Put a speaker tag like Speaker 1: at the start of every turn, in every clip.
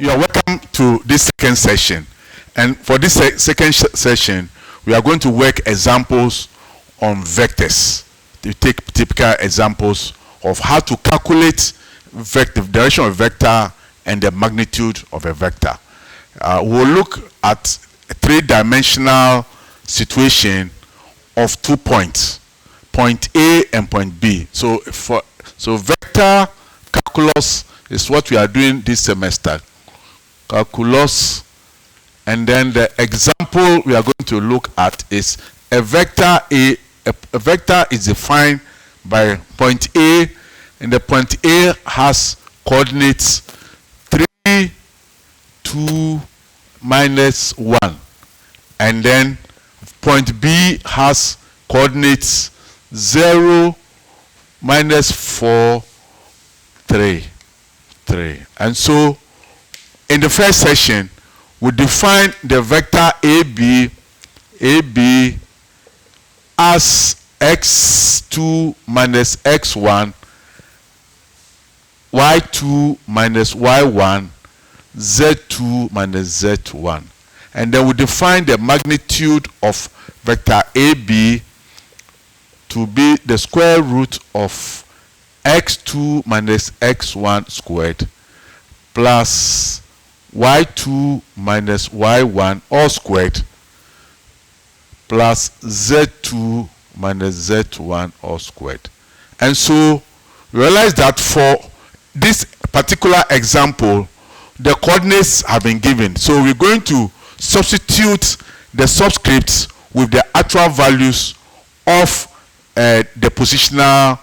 Speaker 1: You are welcome to this second session. And for this second session, we are going to work examples on vectors. To take typical examples of how to calculate the direction of a vector and the magnitude of a vector. We'll look at a three-dimensional situation of 2 points, point A and point B. So vector calculus is what we are doing this semester. Calculus, and then the example we are going to look at is a vector A. A vector is defined by point A, and the point A has coordinates 3, 2, minus 1, and then point B has coordinates 0, minus 4, 3. And so in the first session we define the vector AB as x2 minus x1, y2 minus y1, z2 minus z1. And then we define the magnitude of vector AB to be the square root of x2 minus x1 squared plus y2 minus y1 all squared plus z2 minus z1 all squared. And so realize that for this particular example, the coordinates have been given. So we're going to substitute the subscripts with the actual values of the positional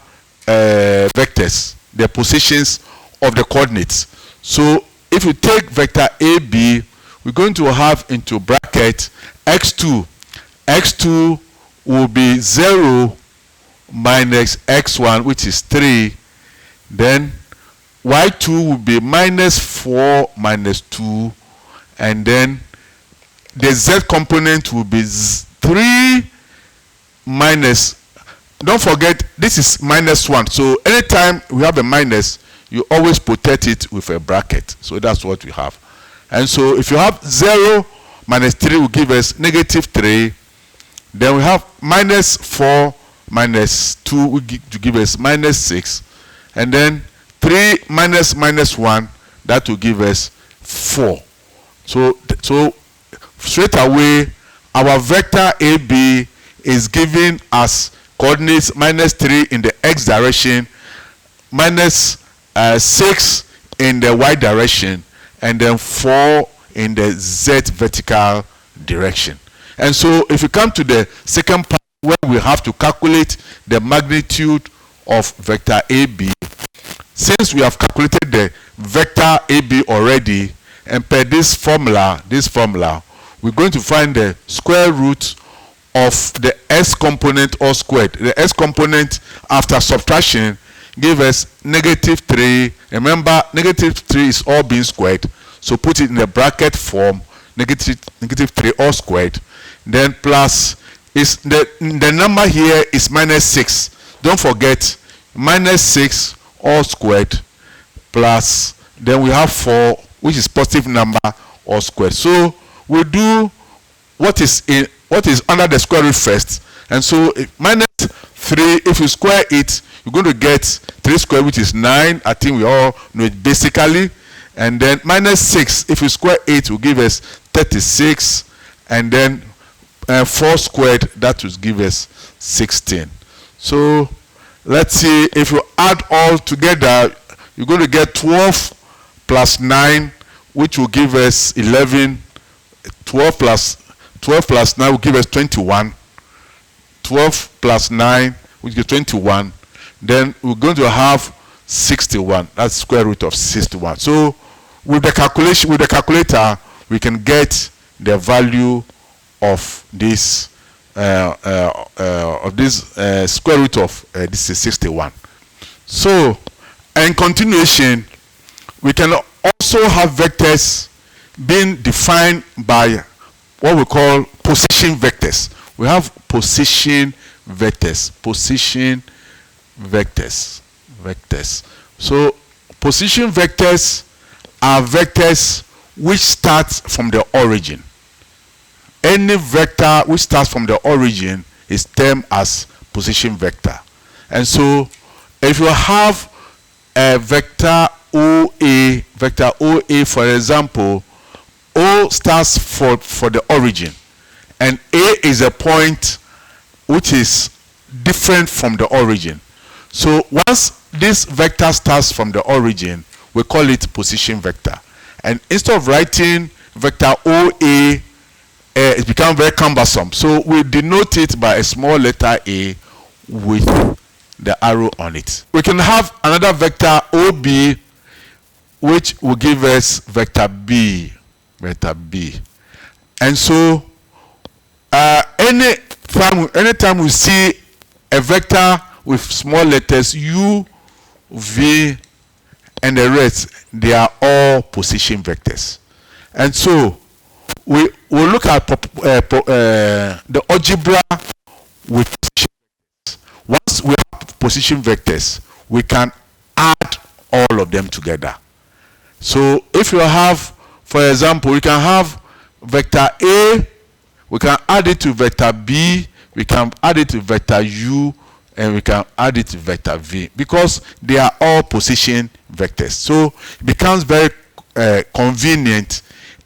Speaker 1: vectors, the positions of the coordinates. So if you take vector AB, we're going to have into bracket x2. x2 will be 0 minus x1, which is 3. Then y2 will be minus 4 minus 2. And then the z component will be 3 minus, don't forget this is minus 1. So anytime we have a minus, you always protect it with a bracket. So that's what we have. And so if you have 0 minus 3 will give us negative 3. Then we have minus 4 minus 2 will give us minus 6. And then 3 minus minus 1, that will give us 4. So straight away, our vector AB is given as coordinates minus 3 in the x direction, minus 6 in the y direction, and then 4 in the z vertical direction. And so if you come to the second part where we have to calculate the magnitude of vector AB, since we have calculated the vector AB already, and per this formula, we're going to find the square root of the s component all squared. The s component after subtraction give us negative 3. Remember, negative 3 is all being squared, so put it in the bracket form, negative 3 all squared. Then plus is the number here is minus 6. Don't forget, minus 6 all squared plus, then we have 4, which is positive number all squared. So we do what is under the square root first. And so minus 3, if you square it, you're going to get 3 squared, which is 9. I think we all know it basically. And then minus 6, if you square it, will give us 36. And then 4 squared, that will give us 16. So let's see, if you add all together, you're going to get 12 plus 9, which will give us 11. 12 plus 9 will give us 21. 12 plus 9, which is 21. Then we're going to have 61. That's square root of 61. So with the calculator, we can get the value of this square root of this is 61. So in continuation, we can also have vectors being defined by what we call position vectors. We have position vectors. So position vectors are vectors which starts from the origin. Any vector which starts from the origin is termed as position vector. And so if you have a vector OA, for example, O starts for the origin, and A is a point which is different from the origin. So once this vector starts from the origin, we call it position vector. And instead of writing vector OA, it becomes very cumbersome. So we denote it by a small letter A with the arrow on it. We can have another vector OB, which will give us vector B. And so anytime we see a vector with small letters U, V, and the rest, they are all position vectors. And so we will look at the algebra with position vectors. Once we have position vectors, we can add all of them together. So if you have, for example, we can have vector A, we can add it to vector B, we can add it to vector U, and we can add it to vector V, because they are all position vectors. So it becomes very convenient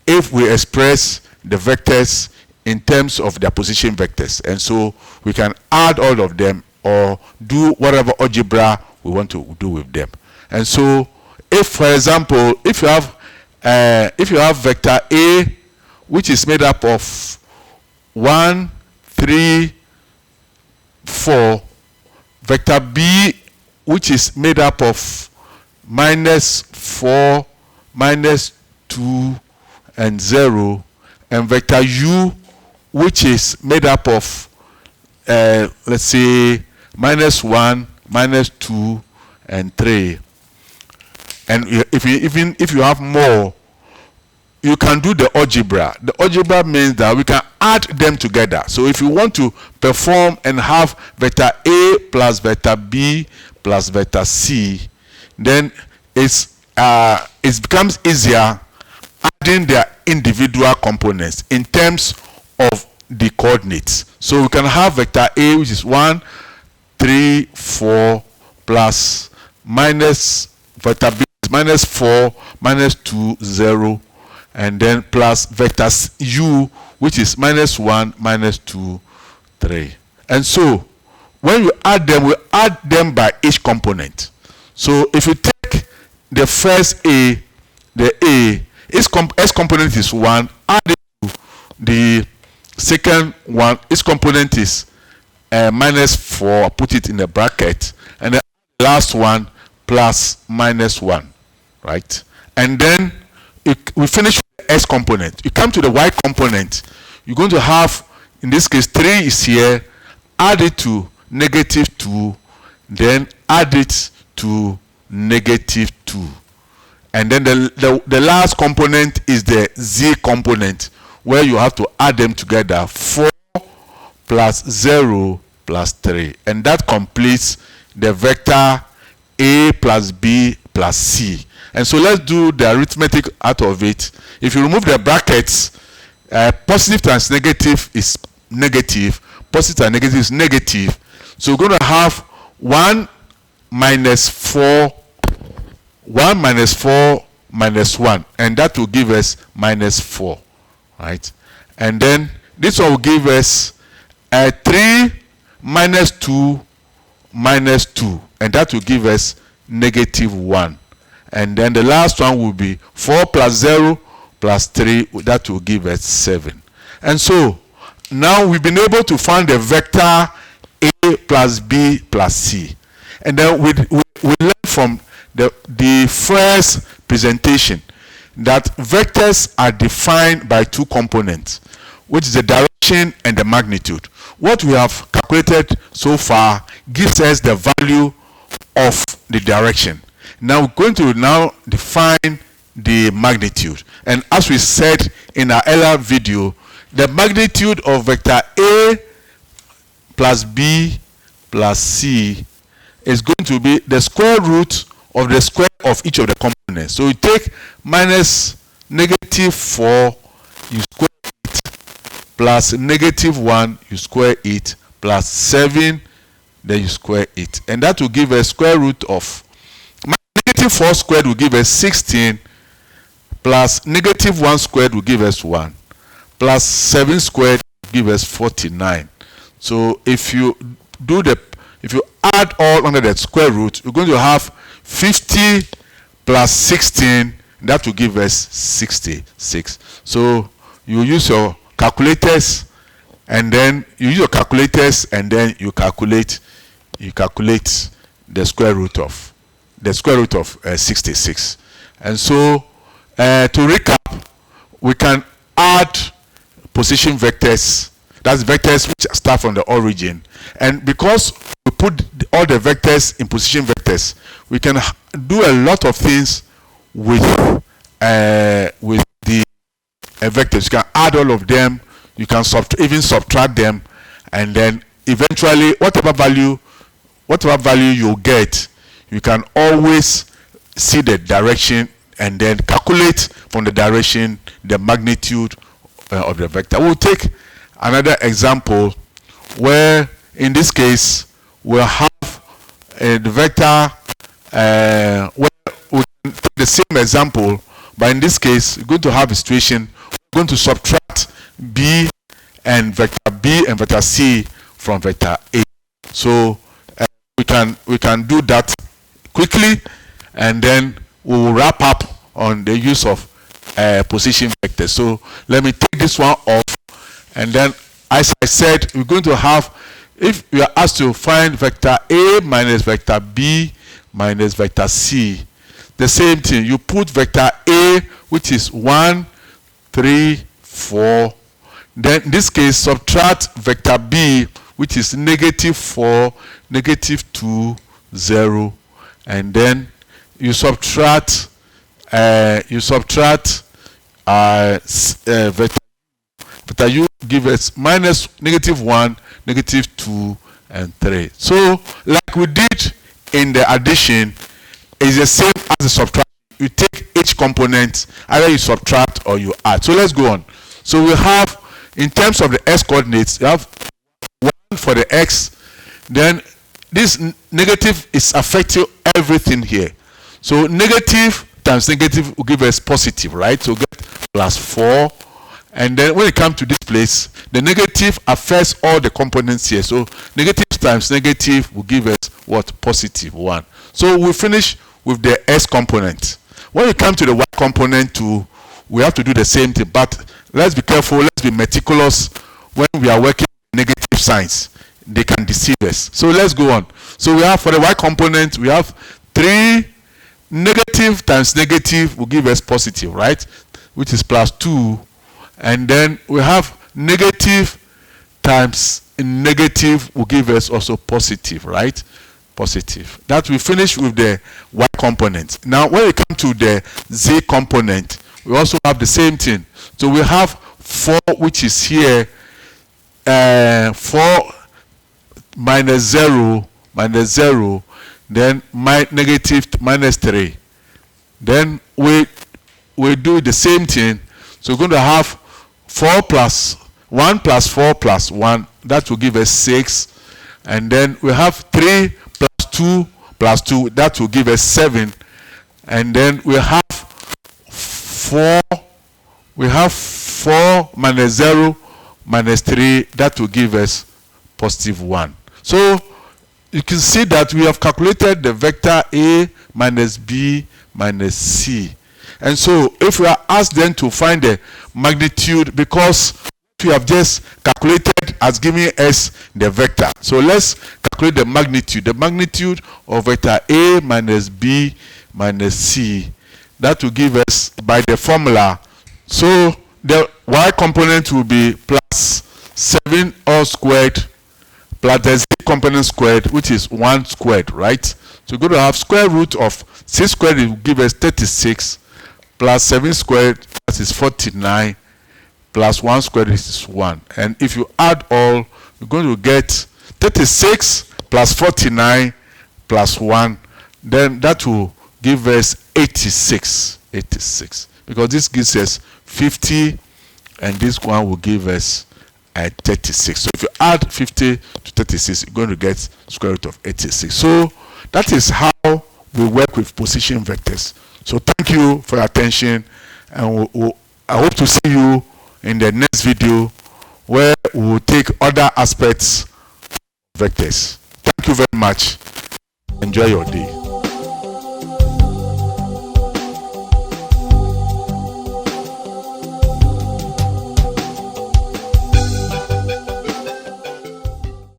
Speaker 1: if we express the vectors in terms of their position vectors. And so we can add all of them or do whatever algebra we want to do with them. And so if, for example, if you have vector A, which is made up of 1, 3, 4, vector B, which is made up of -4, -2, and 0, and vector U, which is made up of let's say -1, -2, and 3. And if you have more, you can do the algebra. The algebra means that we can add them together. So if you want to perform and have vector A plus vector B plus vector C, then it becomes easier adding their individual components in terms of the coordinates. So we can have vector A, which is 1, 3, 4, plus minus vector B is -4, -2, 0, and then plus vector U, which is -1, -2, 3. And so when you add them, we add them by each component. So if you take the first A, its component is 1, add it to the second one, its component is -4, put it in a bracket, and the last one plus -1, right? And then we finish with the S component. You come to the Y component, you're going to have, in this case, 3 is here, add it to -2, then add it to -2. And then the last component is the Z component, where you have to add them together, 4 plus 0 plus 3. And that completes the vector A plus B plus C. And so let's do the arithmetic out of it. If you remove the brackets, positive times negative is negative, positive times negative is negative. So we're going to have 1 minus 4 minus 1, and that will give us -4, right? And then this one will give us 3 minus 2 minus 2, and that will give us -1. And then the last one will be 4 plus 0 plus 3, that will give us 7. And so now we've been able to find the vector A plus B plus C. And then we learn from the first presentation that vectors are defined by two components, which is the direction and the magnitude. What we have calculated so far gives us the value of the direction. Now we're going to now define the magnitude. And as we said in our earlier video, the magnitude of vector A plus B plus C is going to be the square root of the square of each of the components. So we take minus negative 4, you square it, plus negative 1, you square it, plus 7, then you square it. And that will give a square root of, negative 4 squared will give us 16, plus negative 1 squared will give us 1, plus 7 squared will give us 49. So if you add all under the square root, you're going to have 50 plus 16, that will give us 66. So you use your calculators, and then you calculate the square root of 66. And so to recap, we can add position vectors. That's vectors which start from the origin, and because we put all the vectors in position vectors, we can do a lot of things with the vectors. You can add all of them, you can even subtract them, and then eventually whatever value you get, you can always see the direction and then calculate from the direction the magnitude of the vector. We'll take another example where in this case we'll have the vector where we can take the same example, but in this case we're going to have a situation, we're going to subtract b and vector c from vector a. So we can do that quickly, and then we will wrap up on the use of position vectors. So let me take this one off, and then as I said, we're going to have, if we are asked to find vector a minus vector b minus vector c, the same thing. You put vector a, which is 1, 3, 4. Then in this case, subtract vector b, which is negative 4, negative 2, 0, and then you subtract vector u give us minus negative 1, negative 2, and 3. So like we did in the addition, it's the same as the subtraction. You take each component, either you subtract or you add. So let's go on. So we have, in terms of the x coordinates, you have 1 for the x, then this negative is affecting everything here. So negative times negative will give us positive, right? So get plus 4. And then when it comes to this place, the negative affects all the components here. So negative times negative will give us what? Positive 1. So we finish with the x component. When we come to the y component too, we have to do the same thing. But let's be careful, let's be meticulous when we are working with negative signs. They can deceive us. So let's go on. So we have, for the y component, we have 3. Negative times negative will give us positive, right? Which is plus 2. And then we have negative times negative will give us also positive, right? Positive. That we finish with the y component. Now when we come to the z component, we also have the same thing. So we have 4, which is here, 4 minus 0, then negative minus 3. Then we do the same thing. So we're going to have 4 plus 1 plus 4 plus 1. That will give us 6. And then we have 3 plus 2 plus 2. That will give us 7. And then we have 4. We have 4 minus 0 minus 3. That will give us positive 1. So you can see that we have calculated the vector a minus b minus c. And so if we are asked then to find the magnitude, because we have just calculated as giving us the vector. So let's calculate the magnitude. The magnitude of vector a minus b minus c. That will give us by the formula. So the y component will be plus 7 all squared plus the z component squared, which is 1 squared, right? So we're going to have square root of 6 squared will give us 36, plus 7 squared, that is 49, plus 1 squared is 1. And if you add all, you're going to get 36 plus 49 plus 1. Then that will give us 86. because this gives us 50 and this one will give us 36. So if you add 50 to 36, you're going to get square root of 86. So that is how we work with position vectors. So thank you for your attention, and I hope to see you in the next video where we will take other aspects of vectors. Thank you very much. Enjoy your day.